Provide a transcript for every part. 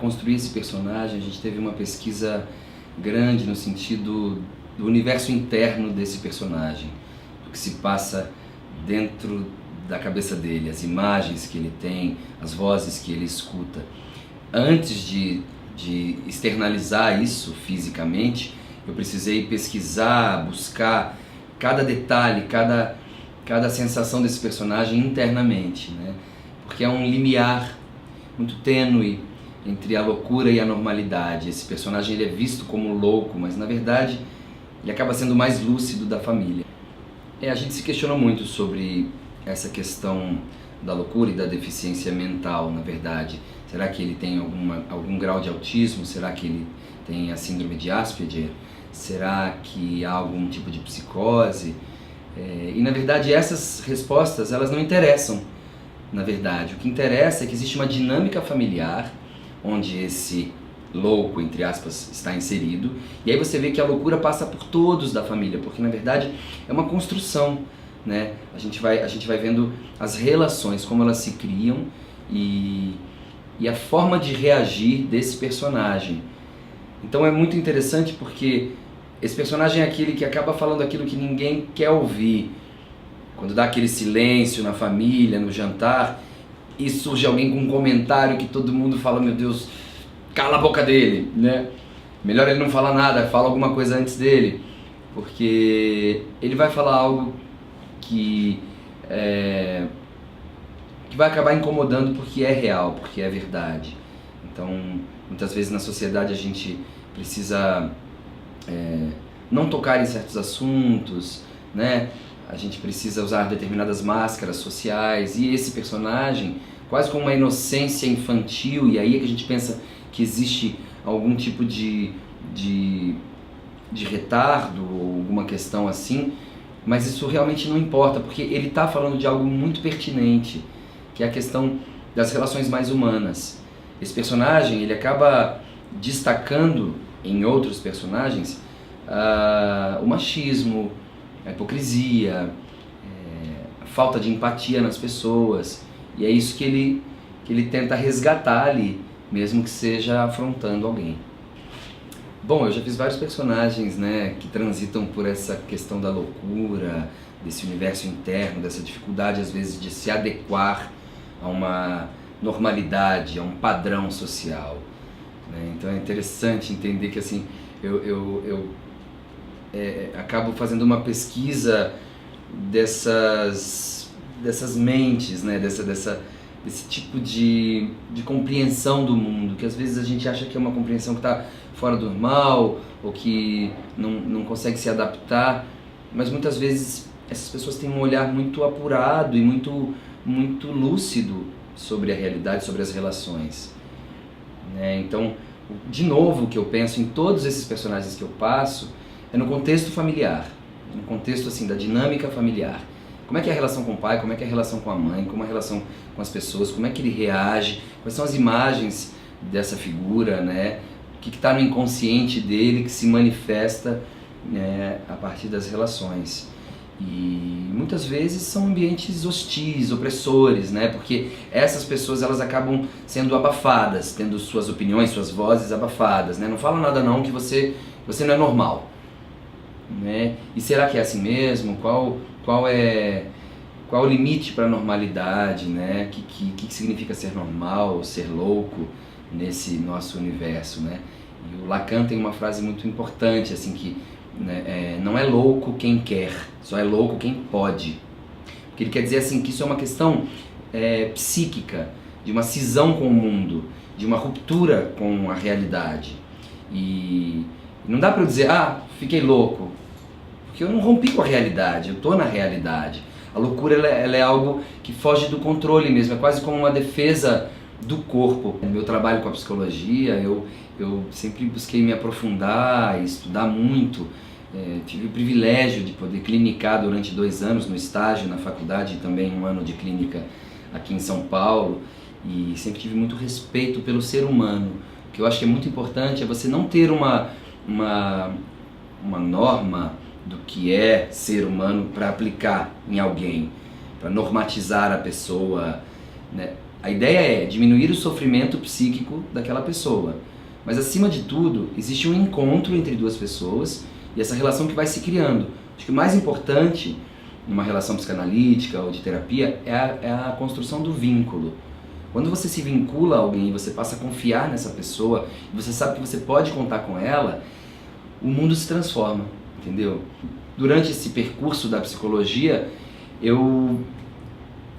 construir esse personagem, a gente teve uma pesquisa grande no sentido do universo interno desse personagem, do que se passa dentro da cabeça dele, as imagens que ele tem, as vozes que ele escuta. Antes de externalizar isso fisicamente, eu precisei pesquisar, buscar cada detalhe, cada sensação desse personagem internamente, né? Porque é um limiar muito tênue entre a loucura e a normalidade. Esse personagem ele é visto como louco, mas na verdade ele acaba sendo o mais lúcido da família. A gente se questionou muito sobre essa questão da loucura e da deficiência mental, na verdade. Será que ele tem algum grau de autismo? Será que ele tem a síndrome de Asperger? Será que há algum tipo de psicose? E na verdade essas respostas elas não interessam. Na verdade, o que interessa é que existe uma dinâmica familiar onde esse louco, entre aspas, está inserido, e aí você vê que a loucura passa por todos da família, porque na verdade é uma construção, né? A gente vai vendo as relações, como elas se criam e a forma de reagir desse personagem. Então é muito interessante porque esse personagem é aquele que acaba falando aquilo que ninguém quer ouvir. Quando dá aquele silêncio na família, no jantar, e surge alguém com um comentário que todo mundo fala, meu Deus, cala a boca dele, né? Melhor ele não falar nada, fala alguma coisa antes dele, porque ele vai falar algo que vai acabar incomodando porque é real, porque é verdade. Então, muitas vezes na sociedade a gente precisa não tocar em certos assuntos, né? A gente precisa usar determinadas máscaras sociais, e esse personagem, quase com uma inocência infantil, e aí é que a gente pensa que existe algum tipo de retardo ou alguma questão assim, mas isso realmente não importa, porque ele está falando de algo muito pertinente, que é a questão das relações mais humanas. Esse personagem ele acaba destacando em outros personagens o machismo, a hipocrisia, a falta de empatia nas pessoas, e é isso que ele tenta resgatar ali, mesmo que seja afrontando alguém. Bom, eu já fiz vários personagens, né, que transitam por essa questão da loucura, desse universo interno, dessa dificuldade às vezes de se adequar a uma normalidade, a um padrão social, né? Então é interessante entender que assim, eu acabo fazendo uma pesquisa dessas mentes, né? Desse tipo de compreensão do mundo, que às vezes a gente acha que é uma compreensão que está fora do normal, ou que não consegue se adaptar, mas muitas vezes essas pessoas têm um olhar muito apurado e muito lúcido sobre a realidade, sobre as relações, né? Então, de novo, o que eu penso em todos esses personagens que eu passo é no contexto familiar, no contexto assim da dinâmica familiar. Como é que é a relação com o pai, como é que é a relação com a mãe, como é a relação com as pessoas, como é que ele reage, quais são as imagens dessa figura, né? O que está no inconsciente dele que se manifesta, né, a partir das relações. E muitas vezes são ambientes hostis, opressores, né? Porque essas pessoas elas acabam sendo abafadas, tendo suas opiniões, suas vozes abafadas, né? Não fala nada não, que você não é normal, né? E será que é assim mesmo? Qual é o limite para a normalidade, né? Que significa ser normal, ser louco nesse nosso universo, né? E o Lacan tem uma frase muito importante, assim, que né, não é louco quem quer, só é louco quem pode. Porque ele quer dizer assim que isso é uma questão psíquica, de uma cisão com o mundo, de uma ruptura com a realidade. E não dá para eu dizer, fiquei louco, porque eu não rompi com a realidade, eu estou na realidade. A loucura ela é algo que foge do controle mesmo, é quase como uma defesa do corpo. No meu trabalho com a psicologia, eu sempre busquei me aprofundar e estudar muito. Tive o privilégio de poder clinicar durante 2 anos no estágio na faculdade e também 1 ano de clínica aqui em São Paulo, e sempre tive muito respeito pelo ser humano. O que eu acho que é muito importante é você não ter uma norma do que é ser humano para aplicar em alguém, para normatizar a pessoa, né? A ideia é diminuir o sofrimento psíquico daquela pessoa. Mas acima de tudo, existe um encontro entre duas pessoas e essa relação que vai se criando. Acho que o mais importante numa relação psicanalítica ou de terapia é a construção do vínculo. Quando você se vincula a alguém, você passa a confiar nessa pessoa, e você sabe que você pode contar com ela, o mundo se transforma, entendeu? Durante esse percurso da psicologia, eu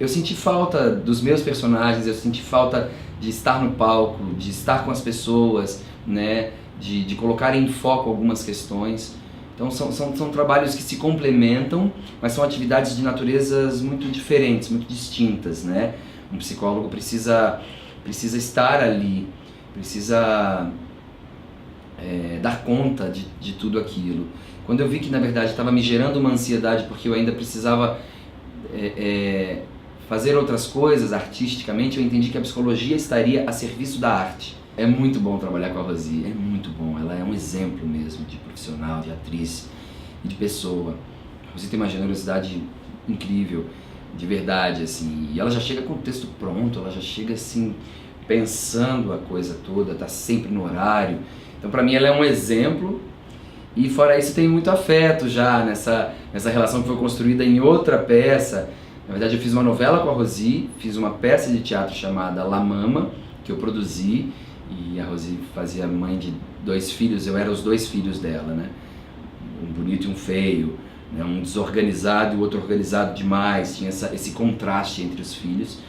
senti falta dos meus personagens, eu senti falta de estar no palco, de estar com as pessoas, né? De colocar em foco algumas questões. Então são trabalhos que se complementam, mas são atividades de naturezas muito diferentes, muito distintas, né? Um psicólogo precisa estar ali, precisa dar conta de tudo aquilo. Quando eu vi que na verdade estava me gerando uma ansiedade porque eu ainda precisava fazer outras coisas artisticamente, eu entendi que a psicologia estaria a serviço da arte. É muito bom trabalhar com a Rosi, é muito bom. Ela é um exemplo mesmo de profissional, de atriz e de pessoa. A Rosi tem uma generosidade incrível, de verdade, assim. E ela já chega com o texto pronto, ela já chega assim, pensando a coisa toda, tá sempre no horário. Então pra mim ela é um exemplo. E fora isso tem muito afeto já nessa relação que foi construída em outra peça. Na verdade eu fiz uma novela com a Rosi, fiz uma peça de teatro chamada La Mama, que eu produzi. E a Rosi fazia mãe de 2 filhos, eu era os 2 filhos dela, né? Um bonito e um feio, né? Um desorganizado e o outro organizado demais, tinha esse contraste entre os filhos.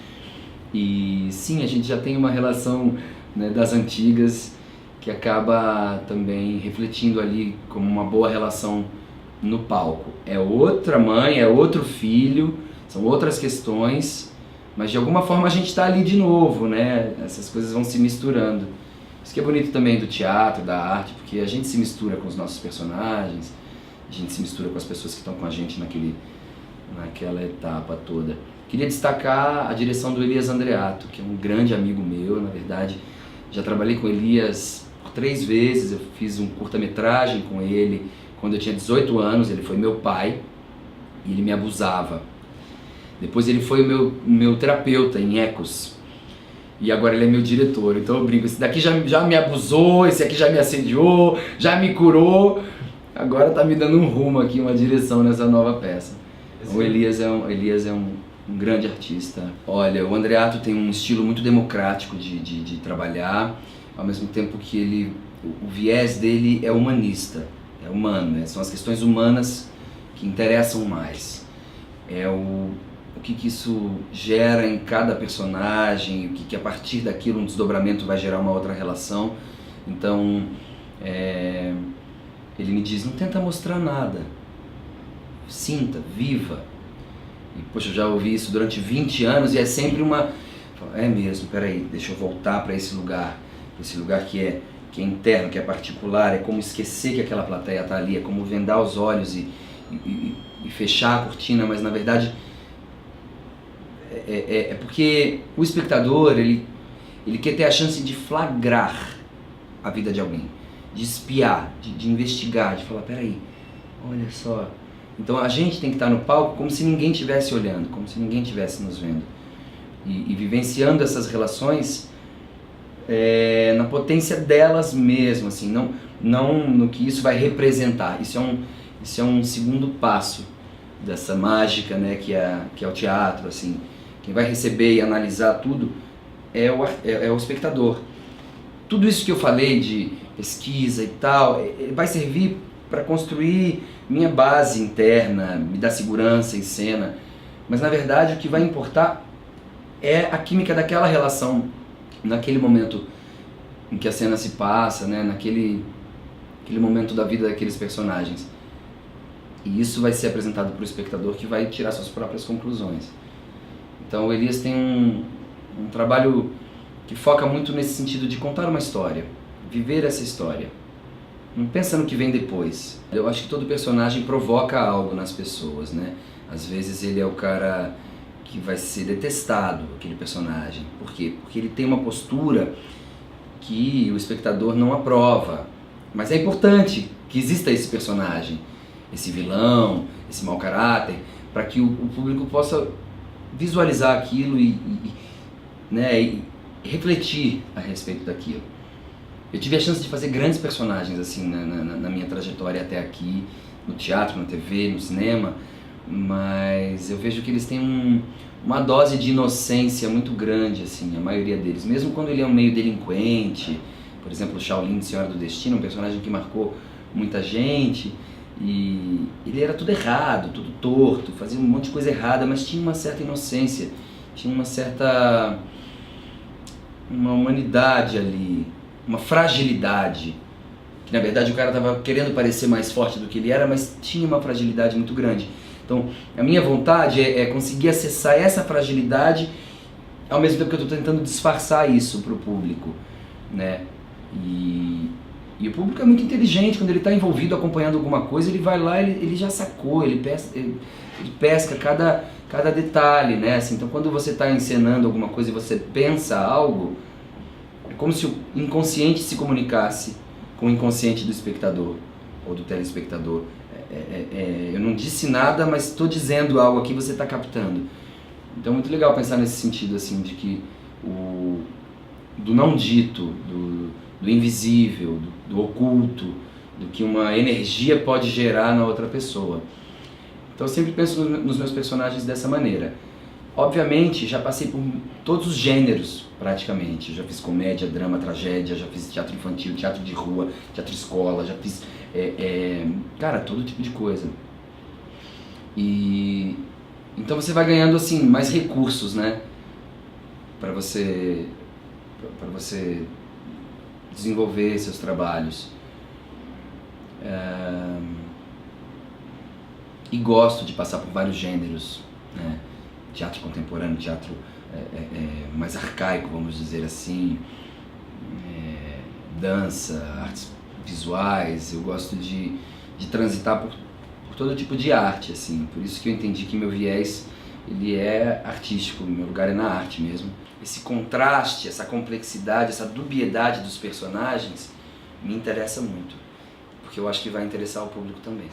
E sim, a gente já tem uma relação, né, das antigas que acaba também refletindo ali como uma boa relação no palco. É outra mãe, é outro filho, são outras questões, mas de alguma forma a gente está ali de novo, né? Essas coisas vão se misturando. Isso que é bonito também do teatro, da arte, porque a gente se mistura com os nossos personagens, a gente se mistura com as pessoas que estão com a gente naquela etapa toda. Queria destacar a direção do Elias Andreato, que é um grande amigo meu, na verdade. Já trabalhei com Elias por 3 vezes, eu fiz um curta-metragem com ele quando eu tinha 18 anos, ele foi meu pai e ele me abusava. Depois ele foi o meu terapeuta em Ecos. E agora ele é meu diretor. Então eu brinco, esse daqui já me abusou, esse aqui já me assediou, já me curou. Agora tá me dando um rumo aqui, uma direção nessa nova peça. O Elias é um grande artista. Olha, o Andreato tem um estilo muito democrático de trabalhar, ao mesmo tempo que o viés dele é humanista, é humano, né? São as questões humanas que interessam mais. É o que isso gera em cada personagem, o que a partir daquilo um desdobramento vai gerar uma outra relação. Então, ele me diz, não tenta mostrar nada, sinta, viva. E poxa, eu já ouvi isso durante 20 anos e é sempre é mesmo, peraí, deixa eu voltar para esse lugar que é interno, que é particular, é como esquecer que aquela plateia está ali, é como vendar os olhos e fechar a cortina, mas na verdade é porque o espectador, ele quer ter a chance de flagrar a vida de alguém, de espiar, de investigar, de falar, peraí, olha só. Então a gente tem que estar no palco como se ninguém estivesse olhando, como se ninguém estivesse nos vendo. E vivenciando essas relações na potência delas mesmo, assim, não no que isso vai representar. Isso é um segundo passo dessa mágica, né, que é o teatro, assim. Quem vai receber e analisar tudo é o espectador. Tudo isso que eu falei de pesquisa e tal, vai servir para construir minha base interna, me dar segurança em cena. Mas na verdade o que vai importar é a química daquela relação, naquele momento em que a cena se passa, né, naquele momento da vida daqueles personagens. E isso vai ser apresentado para o espectador, que vai tirar suas próprias conclusões. Então o Elias tem um trabalho que foca muito nesse sentido de contar uma história, viver essa história. Não pensa no que vem depois. Eu acho que todo personagem provoca algo nas pessoas, né? Às vezes ele é o cara que vai ser detestado, aquele personagem. Por quê? Porque ele tem uma postura que o espectador não aprova. Mas é importante que exista esse personagem, esse vilão, esse mau caráter, para que o público possa visualizar aquilo e né, e refletir a respeito daquilo. Eu tive a chance de fazer grandes personagens assim na minha trajetória até aqui, no teatro, na TV, no cinema, mas eu vejo que eles têm uma dose de inocência muito grande, assim, a maioria deles, mesmo quando ele é um meio delinquente. Por exemplo, o Shaolin de Senhora do Destino, um personagem que marcou muita gente, e ele era tudo errado, tudo torto, fazia um monte de coisa errada, mas tinha uma certa inocência, tinha uma humanidade ali, uma fragilidade, que na verdade o cara estava querendo parecer mais forte do que ele era, mas tinha uma fragilidade muito grande. Então, a minha vontade é conseguir acessar essa fragilidade, ao mesmo tempo que eu estou tentando disfarçar isso para o público, né? E o público é muito inteligente, quando ele está envolvido, acompanhando alguma coisa, ele vai lá, ele já sacou, ele pesca cada detalhe, né? Assim, então, quando você está encenando alguma coisa e você pensa algo, é como se o inconsciente se comunicasse com o inconsciente do espectador ou do telespectador. Eu não disse nada, mas estou dizendo algo aqui, você está captando. Então é muito legal pensar nesse sentido, assim, de que do não dito, do invisível, do oculto, do que uma energia pode gerar na outra pessoa. Então eu sempre penso nos meus personagens dessa maneira. Obviamente, já passei por todos os gêneros, praticamente. Já fiz comédia, drama, tragédia, já fiz teatro infantil, teatro de rua, teatro escola, já fiz, cara, todo tipo de coisa. E então você vai ganhando, assim, mais recursos, né? Para você desenvolver seus trabalhos. E gosto de passar por vários gêneros, né? Teatro contemporâneo, teatro mais arcaico, vamos dizer assim, dança, artes visuais. Eu gosto de transitar por todo tipo de arte, assim. Por isso que eu entendi que meu viés, ele é artístico, meu lugar é na arte mesmo. Esse contraste, essa complexidade, essa dubiedade dos personagens me interessa muito, porque eu acho que vai interessar o público também.